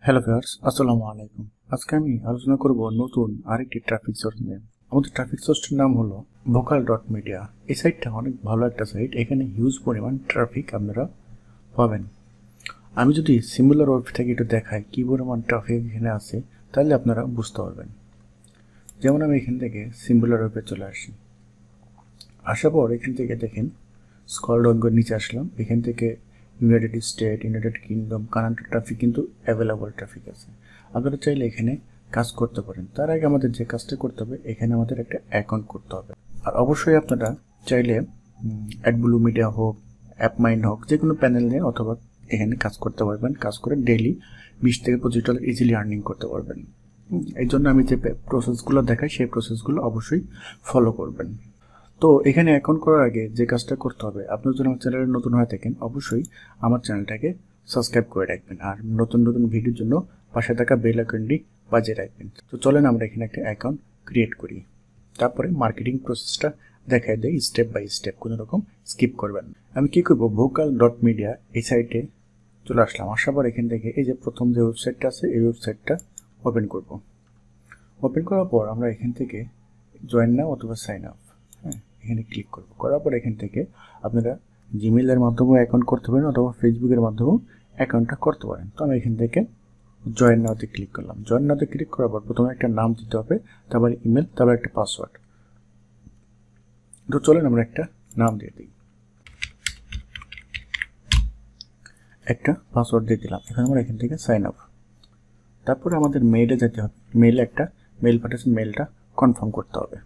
Hello viewers, আসসালামু আলাইকুম। আজকে আমি আলোচনা করব নতুন আরেকটি ট্রাফিক সোর্স নিয়ে। আমাদের ট্রাফিক সোর্সটির নাম হলো vocal.media। এই সাইটটা অনেক ভালো একটা সাইট। এখানে হিউজ পরিমাণ ট্রাফিক আপনারা পাবেন। আমি যদি সিমিলার ওয়েব থেকে একটু দেখাই কি পরিমাণ ট্রাফিক এখানে আছে, তাহলে আপনারা বুঝতে পারবেন। যেমন আমি এখান থেকে সিমিলার ওয়েবে চলে আসি। আসার পর এখান থেকে দেখেন স্ক্রল ডাউন করে নিচে আসলাম। এখান থেকে United state, United kingdom, Canada traffic কিন্তু অ্যাভেলেবল ট্রাফিক আছে। আপনারা চাইলে এখানে কাজ করতে পারেন। তার আগে আমাদের যে কাজটা করতে হবে, এখানে আমাদের একটা অ্যাকাউন্ট করতে হবে। আর অবশ্যই আপনারা চাইলে অ্যাডব্লু মিডিয়া হোক, অ্যাপমাইন্ড হোক, যে কোনো প্যানেল নিয়ে অথবা এখানে কাজ করতে পারবেন। কাজ করে ডেইলি 20 থেকে $25 ইজিলি আর্নিং করতে পারবেন। এই জন্য আমি যে প্রসেসগুলো দেখাই সেই প্রসেসগুলো অবশ্যই ফলো করবেন। তো এখানে অ্যাকাউন্ট করার আগে যে কাজটা করতে হবে, আপনি যদি আমার চ্যানেলে নতুন হয়ে থাকেন অবশ্যই আমার চ্যানেলটাকে সাবস্ক্রাইব করে রাখবেন, আর নতুন নতুন ভিডিওর জন্য পাশে থাকা বেল আইকনটি বাজিয়ে রাখবেন। তো চলেন আমরা এখানে একটা অ্যাকাউন্ট ক্রিয়েট করি। তারপরে মার্কেটিং প্রসেসটা দেখাই দেয় স্টেপ বাই স্টেপ, কোনো রকম স্কিপ করবেন না। আমি কী করবো, vocal.media এই সাইটে চলে আসলাম। আসার পর এখান থেকে এই যে প্রথম যে ওয়েবসাইটটা আছে এই ওয়েবসাইটটা ওপেন করব। ওপেন করার পর আমরা এখান থেকে জয়েন নাও অথবা সাইন আপ, এখানে ক্লিক করব। করার পর এখান থেকে আপনারা জিমেইলের মাধ্যমেও অ্যাকাউন্ট করতে পারেন অথবা ফেসবুকের মাধ্যমেও অ্যাকাউন্টটা করতে পারেন। তো আমি এখান থেকে জয়েন নাওতে ক্লিক করলাম। জয়েন নাওতে ক্লিক করার পর প্রথমে একটা নাম দিতে হবে, তারপরে ইমেল, তারপর একটা পাসওয়ার্ড। তো চলেন আমরা একটা নাম দিয়ে দিই, একটা পাসওয়ার্ড দিয়ে দিলাম। এখন আমরা এখান থেকে সাইন আপ। তারপরে আমাদের মেইলে যেতে হবে, মেইলে একটা মেইল পাঠাচ্ছে, মেইলটা কনফার্ম করতে হবে।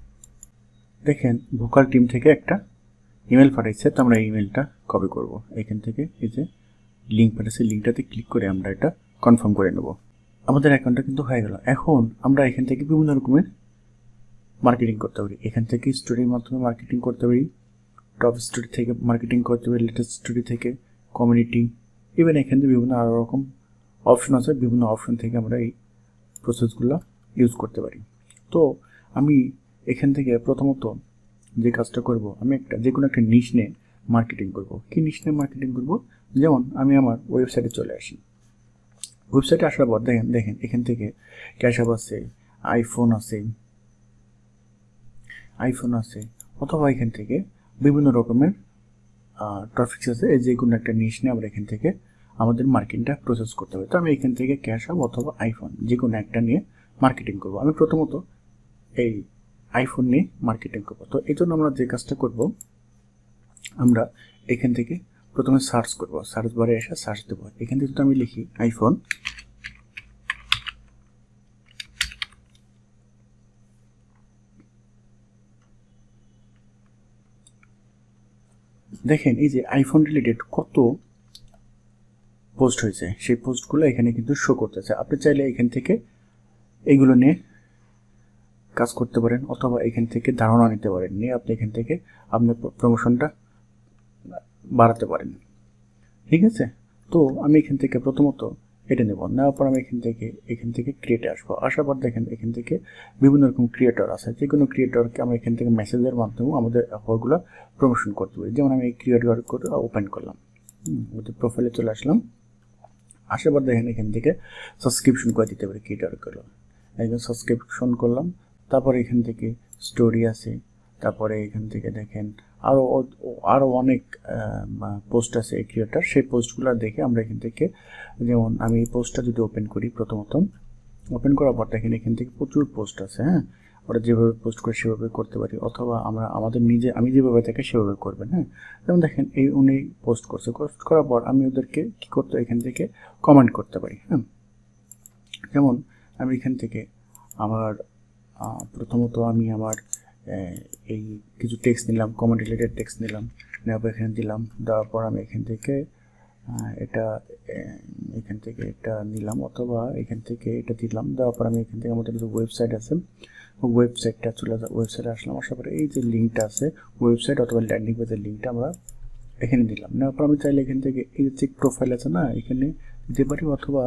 দেখেন ভোকাল টিম থেকে একটা ইমেল পাঠাইছে, তো আমরা ইমেলটা কপি করব। এখান থেকে এই যে লিঙ্ক পাঠাচ্ছে, লিঙ্কটাতে ক্লিক করে আমরা এটা কনফার্ম করে নেব। আমাদের অ্যাকাউন্টটা কিন্তু হয়ে গেল। এখন আমরা এখান থেকে বিভিন্ন রকমের মার্কেটিং করতে পারি। এখান থেকে স্টোরির মাধ্যমে মার্কেটিং করতে পারি, টপ স্টোরি থেকে মার্কেটিং করতে পারি, লেটেস্ট স্টোরি থেকে, কমিউনিটি, ইভেন এখান থেকে বিভিন্ন আরও রকম অপশন আছে। বিভিন্ন অপশন থেকে আমরা এই প্রসেসগুলো ইউজ করতে পারি। তো আমি এখান থেকে প্রথমত যে কাজটা করব, আমি যে কোনো একটা নিশ নিয়ে মার্কেটিং করব। কি নিশ নিয়ে মার্কেটিং করব? যেমন আমি আমার ওয়েবসাইটে চলে আসি। ওয়েবসাইটে আসার পর দেখেন এখান থেকে ক্যাশ আপ আছে, আইফোন আছে, অথবা এখান থেকে বিভিন্ন রকমের ট্রাফিক্স আছে। এই যে কোনো একটা নিশ নিয়ে আমরা এখান থেকে আমাদের মার্কেটিংটা প্রসেস করতে হবে। তো আমি এখান থেকে ক্যাশ আপ অথবা আইফোন যে কোনো একটা নিয়ে মার্কেটিং করব। আমি প্রথমত এই আইফোন নিয়ে মার্কেটিং করবো। তো এই জন্য আমরা যে কাজটা করব, আমরা এখান থেকে প্রথমে সার্চ করব। সার্চ বারে এসে সার্চ দেবো। এখান থেকে যদি আমি লিখি আইফোন, দেখেন এই যে আইফোন রিলেটেড কত পোস্ট হয়েছে, সেই পোস্টগুলো এখানে কিন্তু শো করতেছে। আপনি চাইলে এখান থেকে এইগুলো নিয়ে কাজ করতে পারেন অথবা এখান থেকে ধারণা নিতে পারেন, নিয়ে আপনি এখান থেকে আপনার প্রমোশনটা বাড়াতে পারেন। ঠিক আছে? তো আমি এখান থেকে প্রথমত এটা নেব। নেওয়ার পর আমি এখান থেকে ক্রিয়েটে আসবো। আসার পর দেখেন এখান থেকে বিভিন্ন রকম ক্রিয়েটর আছে। যে কোনো ক্রিয়েটরকে আমরা এখান থেকে মেসেজের মাধ্যমেও আমাদের অফারগুলো প্রমোশন করতে পারি। যেমন আমি এই ক্রিয়েটর করে ওপেন করলাম, ওদের প্রোফাইলে চলে আসলাম। আসার পর দেখেন এখান থেকে সাবস্ক্রিপশন করে দিতে পারি ক্রিয়েটরগুলো। একজন সাবস্ক্রিপশন করলাম। তারপরে এখান থেকে স্টোরি আছে। তারপরে এখান থেকে দেখেন আরও অনেক পোস্ট আছে এই ক্রিয়েটার। সেই পোস্টগুলো দেখে আমরা এখান থেকে, যেমন আমি এই পোস্টটা যদি ওপেন করি, প্রথমত ওপেন করার পর দেখেন এখান থেকে প্রচুর পোস্ট আছে। হ্যাঁ, ওরা যেভাবে পোস্ট করে সেভাবে করতে পারি, অথবা আমি যেভাবে থাকে সেভাবে করবেন। হ্যাঁ, যেমন দেখেন উনি পোস্ট করার পর আমি ওদেরকে কী করতে, এখান থেকে কমেন্ট করতে পারি। হ্যাঁ, যেমন আমি এখান থেকে প্রথমত আমি আমার এই কিছু টেক্সট নিলাম, কমেন্ট রিলেটেড টেক্সট নিলাম, নেওয়ার পর এখানে দিলাম। দেওয়ার পর আমি এখান থেকে এটা নিলাম, অথবা এখান থেকে এটা দিলাম। দেওয়ার পর আমি এখান থেকে আমাদের যে ওয়েবসাইট আছে ওয়েবসাইটটা ওয়েবসাইটে আসলাম। আসার পরে এই যে লিঙ্কটা আছে ওয়েবসাইট অথবা ল্যান্ডিং পেজের লিঙ্কটা আমরা এখানে দিলাম। নেওয়ার পর আমি চাইলে এখান থেকে এই যে চেক প্রোফাইল আছে না, এখানে দিতে পারি, অথবা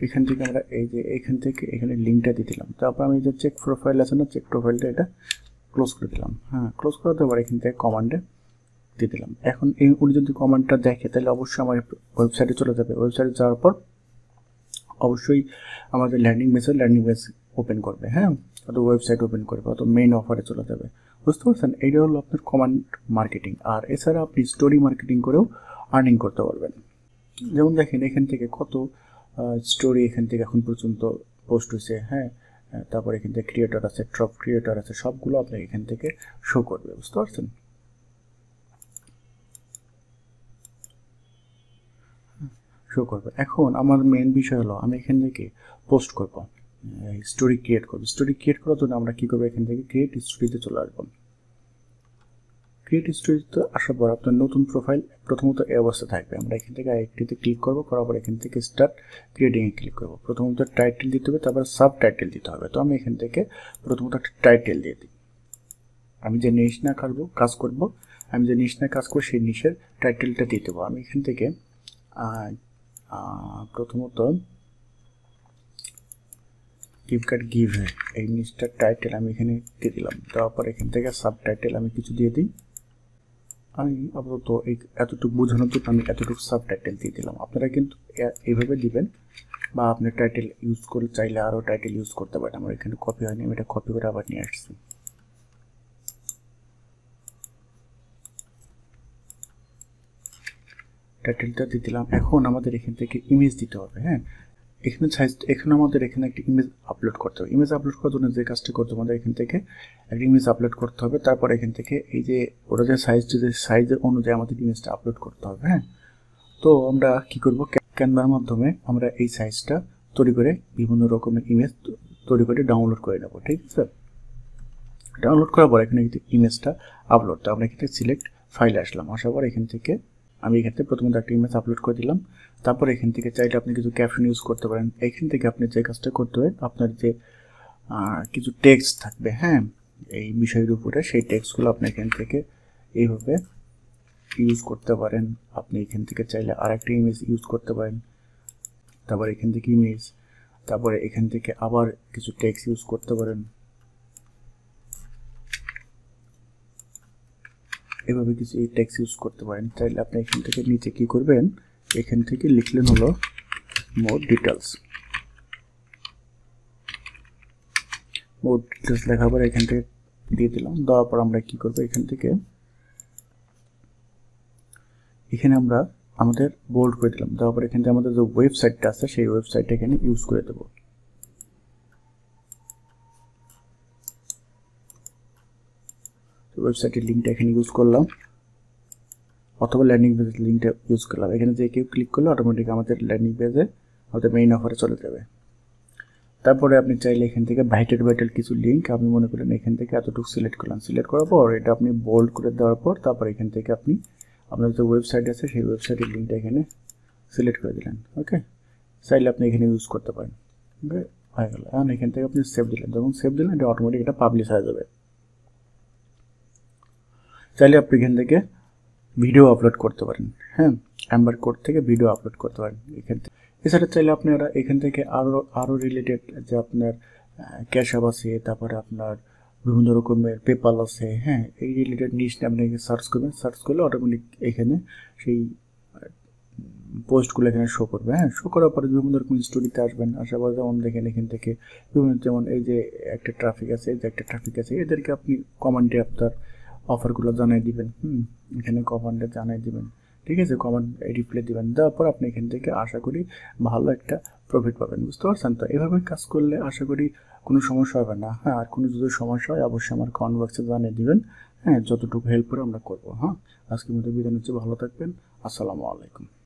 এখান থেকে আমরা এখানে লিঙ্কটা দিয়ে দিলাম। তারপর আমি যে চেক প্রোফাইল আছে না, চেক প্রোফাইলটা এটা ক্লোজ করে দিলাম। হ্যাঁ, ক্লোজ করাতে পারে এখান থেকে কমান্ডে দিয়ে দিলাম। এখন উনি যদি কমান্ডটা দেখে তাহলে অবশ্যই আমার ওয়েবসাইটে চলে যাবে। ওয়েবসাইটে যাওয়ার পর অবশ্যই আমাদের ল্যান্ডিং পেজ ওপেন করবে, হ্যাঁ, অথবা ওয়েবসাইট ওপেন করবে, অথবা মেইন অফারে চলে যাবে। বুঝতে পারছেন? এইটা হলো আপনার কমান্ড মার্কেটিং। আর এছাড়া আপনি স্টোরি মার্কেটিং করেও আর্নিং করতে পারবেন। যেমন দেখেন এখান থেকে কত স্টোরি এখান থেকে এখন পর্যন্ত পোস্ট হয়েছে, হ্যাঁ, তারপর এখান থেকে ক্রিয়েটর আছে, টপ ক্রিয়েটর আছে, সবগুলো আপনি এখান থেকে শো করবে। বুঝতে পারছেন? শো করবে। এখন আমার মেন বিষয় হলো আমি এখান থেকে পোস্ট করব, স্টোরি ক্রিয়েট করব। স্টোরি ক্রিয়েট করার জন্য আমরা কী করবো, এখান থেকে ক্রিয়েট স্টোরিতে চলে আসবো। ক্রিয়েট স্টোরিতে আসার পর আপনার নতুন প্রোফাইল প্রথমত এই অবস্থা থাকবে। আমরা এখান থেকে আরেকটিতে ক্লিক করবো, করার পর এখান থেকে স্টার্ট ক্রিয়েটিংয়ে ক্লিক করবো। প্রথমত টাইটেল দিতে হবে, তারপর সাব টাইটেল দিতে হবে। তো আমি এখান থেকে প্রথমত একটা টাইটেল দিয়ে দিই। আমি যে নিশ না কাজ করব, আমি যে নিশ না কাজ করবো সেই নিশের টাইটেলটা দিয়ে দেবো। আমি এখান থেকে প্রথমত ফ্লিপকার্ট গিভ এই নিশটার টাইটেল আমি এখানে দিয়ে দিলাম। দেওয়ার পর এখান থেকে সাব টাইটেল আমি কিছু দিয়ে দিই। আমি আপাতত এই এতটুকু বোঝানোর জন্য আমি এতটুকু সাব টাইটেল দিয়ে দিলাম। আপনারা কিন্তু এইভাবে দিবেন, বা আপনি টাইটেল ইউজ করে চাইলে আরও টাইটেল ইউজ করতে পারেন। আমার এখানে কপি হয়নি, আমি এটা কপি করে আবার নিয়ে আসছি। টাইটেলটা দিয়ে দিলাম। এখন আমাদের এখান থেকে ইমেজ দিতে হবে, হ্যাঁ, এখানে আমাদের এখানে একটা ইমেজ আপলোড করতে হবে। ইমেজ আপলোড করার জন্য যে কাজটা করতে হবে, আমাদের এখান থেকে একটা ইমেজ আপলোড করতে হবে। তারপর এখান থেকে এই যে ওরা যে সাইজের অনুযায়ী আমাদের ইমেজটা আপলোড করতে হবে, হ্যাঁ। তো আমরা কি করব, ক্যানভার মাধ্যমে আমরা এই সাইজটা তৈরি করে বিভিন্ন রকমের ইমেজ তৈরি করে ডাউনলোড করে নেব, ঠিক আছে। ডাউনলোড করার পর এখানে ইমেজটা আপলোড, তো আমরা এখানে সিলেক্ট ফাইলে আসলাম। আসার পর এখান থেকে আমি এখান থেকে প্রথমত একটা ইমেজ আপলোড করে দিলাম। তারপর এখান থেকে চাইলে আপনি কিছু ক্যাপশন ইউজ করতে পারেন। এখান থেকে আপনি যে কাজটা করতে হবে, আপনার যে কিছু টেক্সট থাকবে, হ্যাঁ, এই বিষয়ের উপরে সেই টেক্সটগুলো আপনি এখান থেকে এইভাবে ইউজ করতে পারেন। আপনি এখান থেকে চাইলে আরেকটা ইমেজ ইউজ করতে পারেন। তারপর এখান থেকে ইমেজ, তারপরে এখান থেকে আবার কিছু টেক্সট ইউজ করতে পারেন। এভাবে কিছু এই টেক্সট ইউজ করতে পারেন। চাইলে আপনি এখান থেকে নিচে কি করবেন, এখান থেকে লিখলেন হলো মোর ডিটেলস। মোর ডিটেলস লেখার পর এখান থেকে দিয়ে দিলাম। দেওয়ার পর আমরা কি করবো, এখান থেকে এখানে আমরা আমাদের বোল্ড করে দিলাম। দেওয়ার পর এখান থেকে আমাদের যে ওয়েবসাইটটা আছে সেই ওয়েবসাইটটা এখানে ইউজ করে দেবো। ওয়েবসাইটের লিঙ্কটা এখানে ইউজ করলাম, অথবা ল্যান্ডিং পেজের লিঙ্কটা ইউজ করলাম। এখানে যে কেউ ক্লিক করলে অটোমেটিক আমাদের ল্যান্ডিং পেজে আমাদের মেইন অফারে চলে যাবে। তারপরে আপনি চাইলে এখান থেকে ভাইটাল কিছু লিঙ্ক আমি মনে করেন এখান থেকে এতটুকু সিলেক্ট করলাম। সিলেক্ট করার পর এটা আপনি বোল্ড করে দেওয়ার পর তারপর এখান থেকে আপনি আপনার যে ওয়েবসাইট আছে সেই ওয়েবসাইটের লিঙ্কটা এখানে সিলেক্ট করে দিলেন। ওকে, চাইলে আপনি এখানে ইউজ করতে পারেন। ওকে, হয়ে গেল। এখন এখান থেকে আপনি সেভ দিলেন, যখন সেভ দিলেন এটা অটোমেটিক এটা পাবলিশ হয়ে যাবে। চাইলে আপনি এখান থেকে ভিডিও আপলোড করতে পারেন, হ্যাঁ, অ্যাম্বার কোড থেকে ভিডিও আপলোড করতে পারেন এখান থেকে। এছাড়া চাইলে আপনারা এখান থেকে আরও রিলেটেড যে আপনার ক্যাশ অ্যাপ আছে, তারপরে আপনার বিভিন্ন রকমের পেপাল আছে, হ্যাঁ, এই রিলেটেড নিশ আপনি সার্চ করবেন। সার্চ করলে অটোমেটিক এখানে সেই পোস্টগুলো এখানে শো করবে, হ্যাঁ। শো করার পরে বিভিন্ন রকম স্টোরিতে আসবেন। আসার পর যেমন দেখেন এখান থেকে বিভিন্ন, যেমন এই যে একটা ট্রাফিক আছে, এই যে একটা ট্রাফিক আছে, এদেরকে আপনি কমান্ডে আপনার অফারগুলো জানাই দিবেন, এখানে কমান্ডে জানাই দিবেন, ঠিক আছে, কমান্ড রিপ্লাই দিবেন। দেওয়ার পর আপনি এখান থেকে আশা করি ভালো একটা প্রফিট পাবেন। বুঝতে পারছেন? তো এভাবে কাজ করলে আশা করি কোনো সমস্যা হবে না, হ্যাঁ। আর কোনো যদি সমস্যা হয় অবশ্যই আমার কমেন্ট বক্সে জানিয়ে দিবেন, হ্যাঁ, যতটুকু হেল্প করে আমরা করবো, হ্যাঁ। আজকের মতো বিদায় নিচ্ছি, ভালো থাকবেন, আসসালামু আলাইকুম।